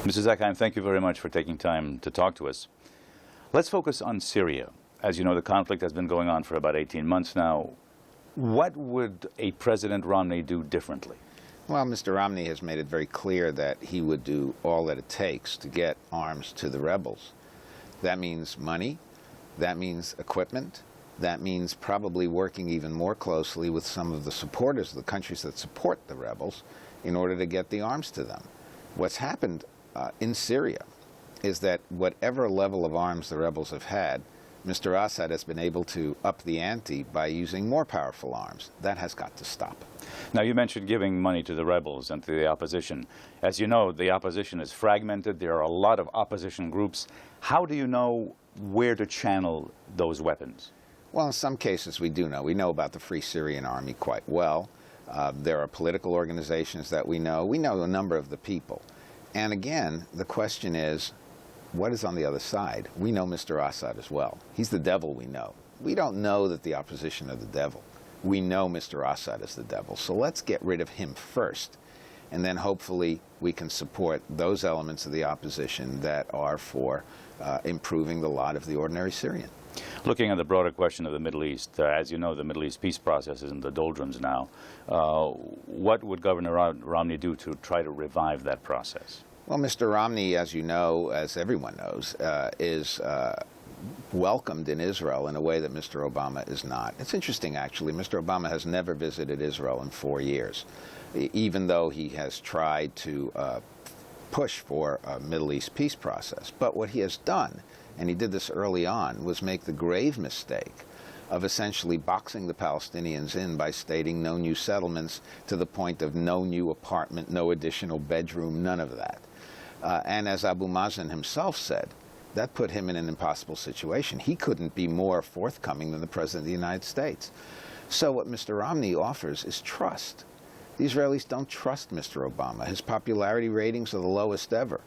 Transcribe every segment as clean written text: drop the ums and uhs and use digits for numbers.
Mr. Zakheim, thank you very much for taking time to talk to us. Let's focus on Syria. As you know, the conflict has been going on for about 18 months now. What would a President Romney do differently? Well, Mr. Romney has made it very clear that he would do all that it takes to get arms to the rebels. That means money, that means equipment, that means probably working even more closely with some of the supporters of the countries that support the rebels in order to get the arms to them. What's happened in Syria is that whatever level of arms the rebels have had, Mr. Assad has been able to up the ante by using more powerful arms. That has got to stop. Now, you mentioned giving money to the rebels and to the opposition. As you know, the opposition is fragmented. There are a lot of opposition groups. How do you know where to channel those weapons? Well, in some cases we do know. We know about the Free Syrian Army quite well. There are political organizations that we know. We know a number of the people. And again, the question is, what is on the other side? We know Mr. Assad as well. He's the devil, we know. We don't know that the opposition are the devil. We know Mr. Assad is the devil. So let's get rid of him first. And then hopefully we can support those elements of the opposition that are for improving the lot of the ordinary Syrian. Looking at the broader question of the Middle East, as you know, the Middle East peace process is in the doldrums now. What would Governor Romney do to try to revive that process? Well, Mr. Romney, as you know, as everyone knows, is welcomed in Israel in a way that Mr. Obama is not. It's interesting, actually. Mr. Obama has never visited Israel in 4 years, even though he has tried to push for a Middle East peace process. But what he has done, and he did this early on, was make the grave mistake of essentially boxing the Palestinians in by stating no new settlements, to the point of no new apartment, no additional bedroom, none of that. And as Abu Mazen himself said, that put him in an impossible situation. He couldn't be more forthcoming than the President of the United States. So what Mr. Romney offers is trust. The Israelis don't trust Mr. Obama. His popularity ratings are the lowest ever.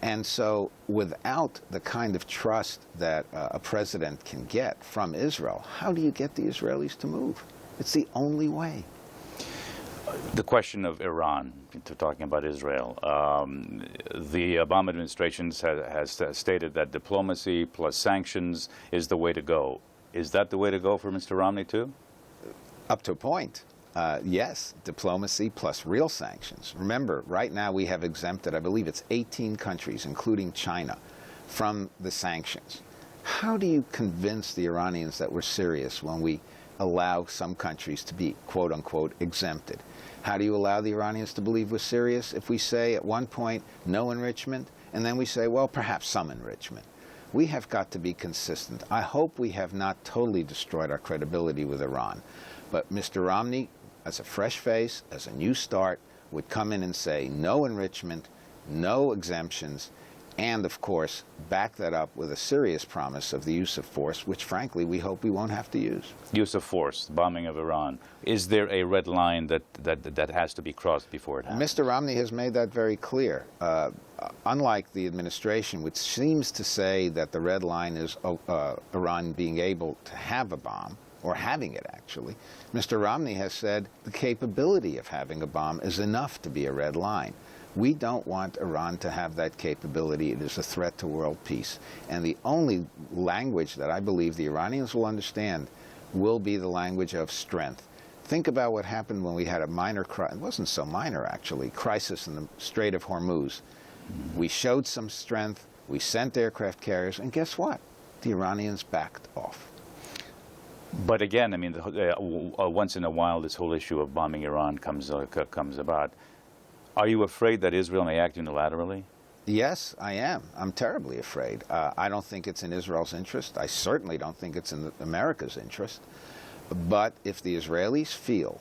And so without the kind of trust that a president can get from Israel, how do you get the Israelis to move? It's the only way. The question of Iran, talking about Israel, the Obama administration has stated that diplomacy plus sanctions is the way to go. Is that the way to go for Mr. Romney, too? Up to a point. Yes, diplomacy plus real sanctions. Remember, right now we have exempted, I believe it's 18 countries, including China, from the sanctions. How do you convince the Iranians that we're serious when we allow some countries to be, quote unquote, exempted? How do you allow the Iranians to believe we're serious if we say at one point no enrichment, and then we say, well, perhaps some enrichment? We have got to be consistent. I hope we have not totally destroyed our credibility with Iran. But Mr. Romney, as a fresh face, as a new start, would come in and say no enrichment, no exemptions, and, of course, back that up with a serious promise of the use of force, which, frankly, we hope we won't have to use. Use of force, bombing of Iran. Is there a red line that has to be crossed before it happens? Mr. Romney has made that very clear. Unlike the administration, which seems to say that the red line is Iran being able to have a bomb, or having it, actually, Mr. Romney has said the capability of having a bomb is enough to be a red line. We don't want Iran to have that capability. It is a threat to world peace. And the only language that I believe the Iranians will understand will be the language of strength. Think about what happened when we had a minor, it wasn't so minor actually, crisis in the Strait of Hormuz. We showed some strength, we sent aircraft carriers, and guess what? The Iranians backed off. But again, I mean, once in a while this whole issue of bombing Iran comes about. Are you afraid that Israel may act unilaterally? Yes, I am. I'm terribly afraid. I don't think it's in Israel's interest. I certainly don't think it's in America's interest. But if the Israelis feel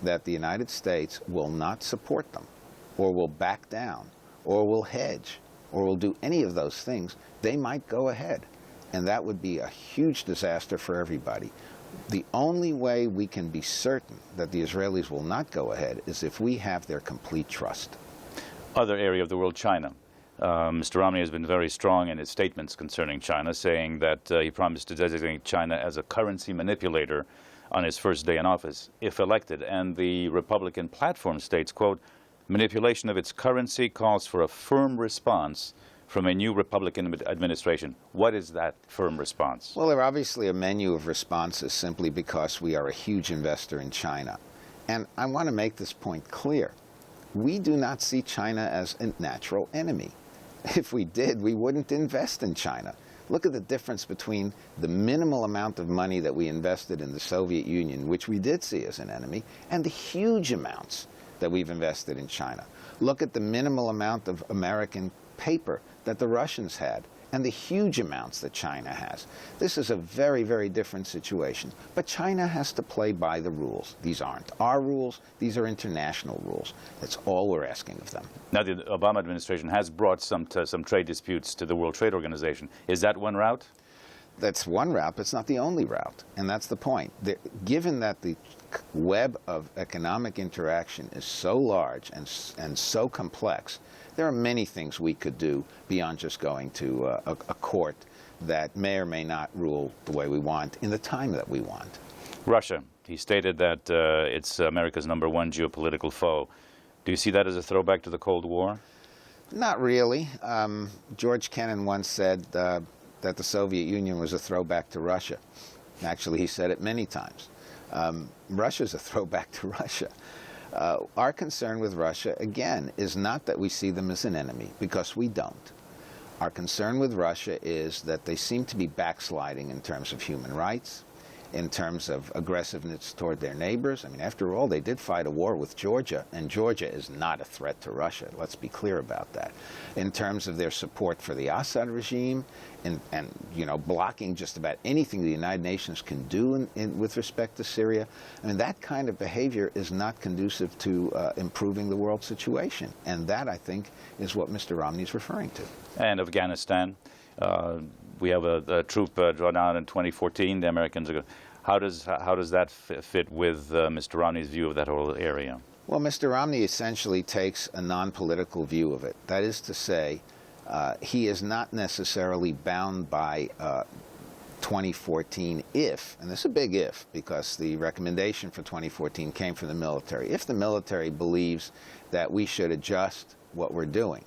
that the United States will not support them, or will back down, or will hedge, or will do any of those things, they might go ahead. And that would be a huge disaster for everybody. The only way we can be certain that the Israelis will not go ahead is if we have their complete trust. Other area of the world, China. Mr. Romney has been very strong in his statements concerning China, saying that he promised to designate China as a currency manipulator on his first day in office, if elected. And the Republican platform states, quote, Manipulation of its currency calls for a firm response from a new Republican administration. What is that firm response? Well, there are obviously a menu of responses simply because we are a huge investor in China. And I want to make this point clear. We do not see China as a natural enemy. If we did, we wouldn't invest in China. Look at the difference between the minimal amount of money that we invested in the Soviet Union, which we did see as an enemy, and the huge amounts that we've invested in China. Look at the minimal amount of American paper that the Russians had, and the huge amounts that China has. This is a very, very different situation. But China has to play by the rules. These aren't our rules. These are international rules. That's all we're asking of them. Now, the Obama administration has brought some trade disputes to the World Trade Organization. Is that one route? That's one route, but it's not the only route. And that's the point. Given that the web of economic interaction is so large and so complex, there are many things we could do beyond just going to a court that may or may not rule the way we want in the time that we want. Russia. He stated that it's America's #1 geopolitical foe. Do you see that as a throwback to the Cold War? Not really. George Kennan once said that the Soviet Union was a throwback to Russia. Actually, he said it many times. Russia's a throwback to Russia. Our concern with Russia, again, is not that we see them as an enemy, because we don't. Our concern with Russia is that they seem to be backsliding in terms of human rights, in terms of aggressiveness toward their neighbors. I mean, after all, they did fight a war with Georgia, and Georgia is not a threat to Russia. Let's be clear about that. In terms of their support for the Assad regime, and you know, blocking just about anything the United Nations can do with respect to Syria, I mean, that kind of behavior is not conducive to improving the world situation. And that, I think, is what Mr. Romney is referring to. And Afghanistan. We have a troop drawdown in 2014. The Americans are going. How does that fit with Mr. Romney's view of that whole area? Well, Mr. Romney essentially takes a non-political view of it. That is to say, he is not necessarily bound by 2014 if, and this is a big if, because the recommendation for 2014 came from the military. If the military believes that we should adjust what we're doing,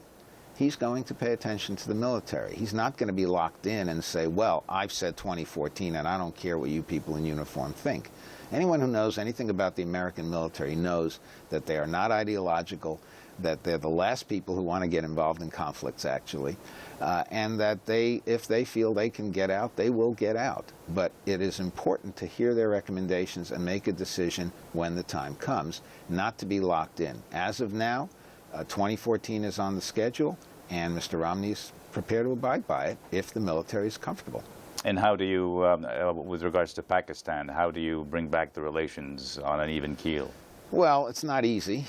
he's going to pay attention to the military. He's not going to be locked in and say, well, I've said 2014 and I don't care what you people in uniform think. Anyone who knows anything about the American military knows that they are not ideological, that they're the last people who want to get involved in conflicts, actually, and that if they feel they can get out, they will get out. But it is important to hear their recommendations and make a decision when the time comes, not to be locked in. As of now, 2014 is on the schedule, and Mr. Romney is prepared to abide by it if the military is comfortable. And how do you, with regards to Pakistan, how do you bring back the relations on an even keel? Well, it's not easy,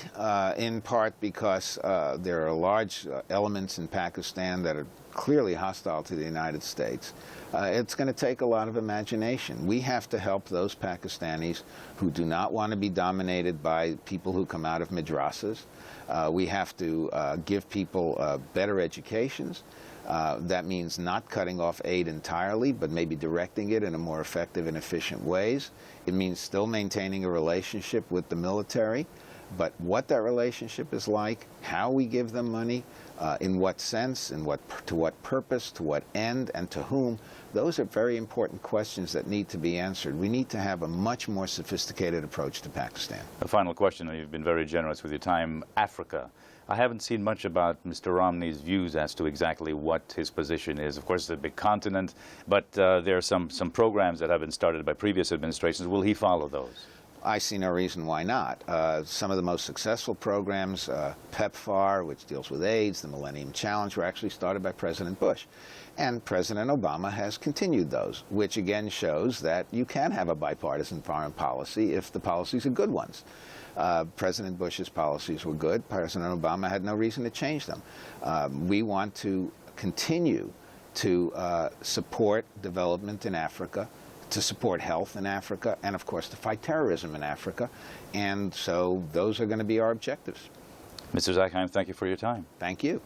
in part because there are large elements in Pakistan that are clearly hostile to the United States. It's going to take a lot of imagination. We have to help those Pakistanis who do not want to be dominated by people who come out of madrasas. We have to give people better educations. That means not cutting off aid entirely, but maybe directing it in a more effective and efficient ways. It means still maintaining a relationship with the military, but what that relationship is like, how we give them money, in what sense, to what purpose, to what end, and to whom, those are very important questions that need to be answered. We need to have a much more sophisticated approach to Pakistan. A final question, and you've been very generous with your time. Africa. I haven't seen much about Mr. Romney's views as to exactly what his position is. Of course, it's a big continent, but there are some programs that have been started by previous administrations. Will he follow those? I see no reason why not. Some of the most successful programs, PEPFAR, which deals with AIDS, the Millennium Challenge, were actually started by President Bush. And President Obama has continued those, which again shows that you can have a bipartisan foreign policy if the policies are good ones. President Bush's policies were good. President Obama had no reason to change them. We want to continue to support development in Africa, to support health in Africa, and of course to fight terrorism in Africa. And so those are going to be our objectives. Mr. Zakheim, thank you for your time. Thank you.